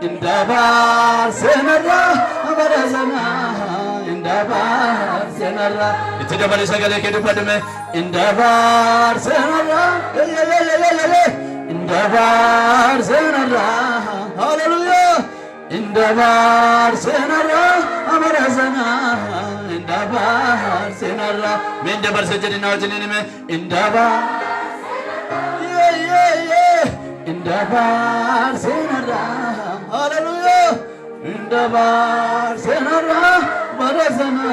indaba senarra barazana indaba senarra itida bali sagale ke dupadme indaba senarra indaba senarra hallelujah indaba senarra barazana indaba senarra men dabar sejadina wajini me indaba indaba senarra hallelujah indaba senarra barazana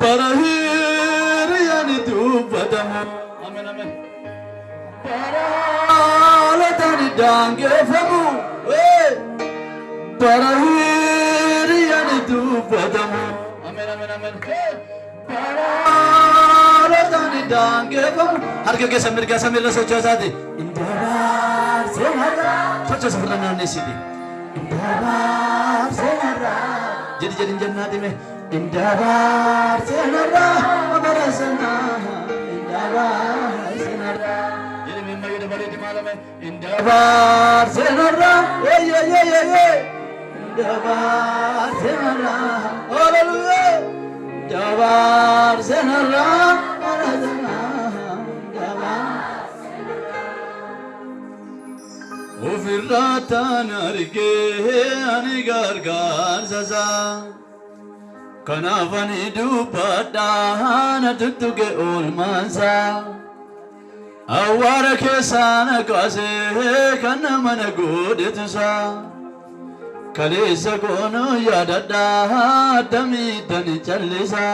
barahir yani tu badam amen amen baralatani dange famu barahir yani tu badam amen amen amen baralatani dange famu harke ke samir ka samir socho saati indaba senarra socho safrana nesidi indaba senarra jadi jannati me indaba senarra barazana indaba senarra jadi memma yede bari di malame indaba senarra indaba senarra hallelujah indaba senarra barazana indaba ufirratan arge ani gargar zaza kanavani dupadana tuttuge ulmansa awara kesana kase kanamana godetsa kalesa kono yadada dami tani chalisa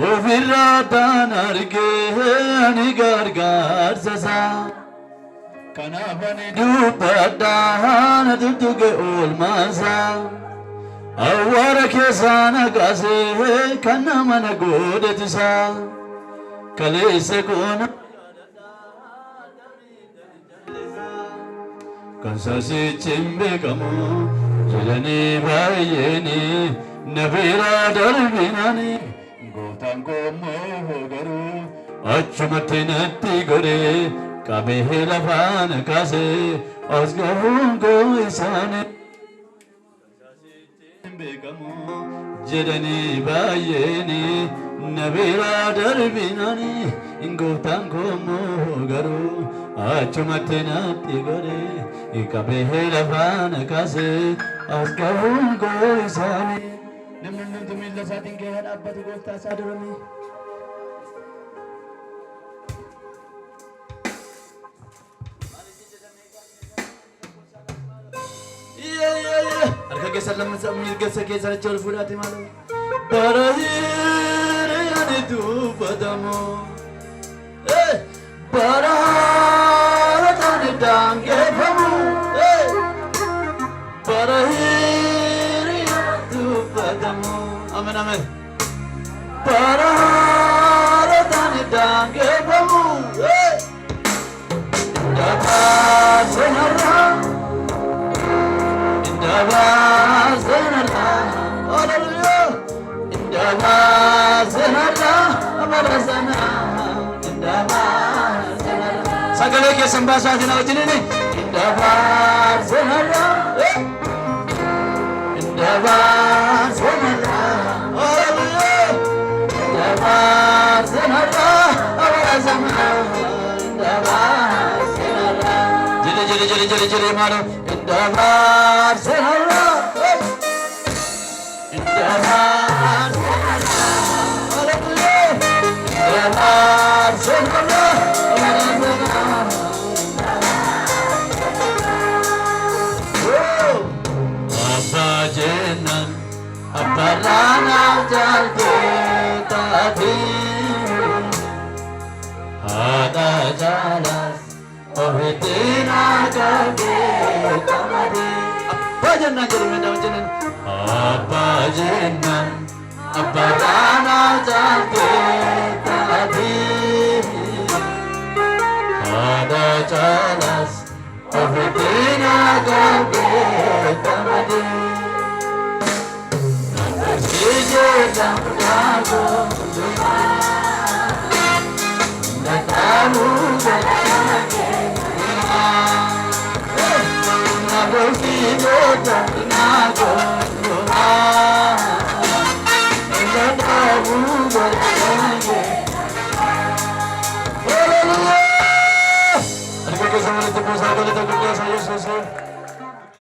ufirratan arge ani gargar zaza kanavani dupadana tuttuge ulmansa awara kesana kase kanamana godetsa kalesa kono kansasi chimbe kamu jelani bayeni nabira darbinani gotan ko mohogaru achumate natti gore kabehela van kase asgahun ko isane begamu jedani bayeni nabira darbinani gotan ko mohogaru achumate natti gore kabehela van kase asgahun ko isane namnun tumilla satin ke han abbatu gofta sadurami arka ke salam samir ke sake sar chol fulati malo barahir yani tu badamo barahatan dange famu barahir yani tu badamo amen amen barahatan dange famu indaba senarra indaba senarra hallelujah indaba senarra barazana indaba senarra sagale ke sambasa dina wajini indaba senarra indaba senarra hallelujah indaba senarra barazana indaba senarra jere maro indaba senarra indaba senarra hallelujah indaba senarra barazana abba jenan abba rana jalke tadi ada jalas ohitina kage tamadi abba jenan jadi mena jenan abba jenan abba rana jalke tadi ada jalas ohitina kage tamadi Ije jamdago Natamu jage Terima kasih.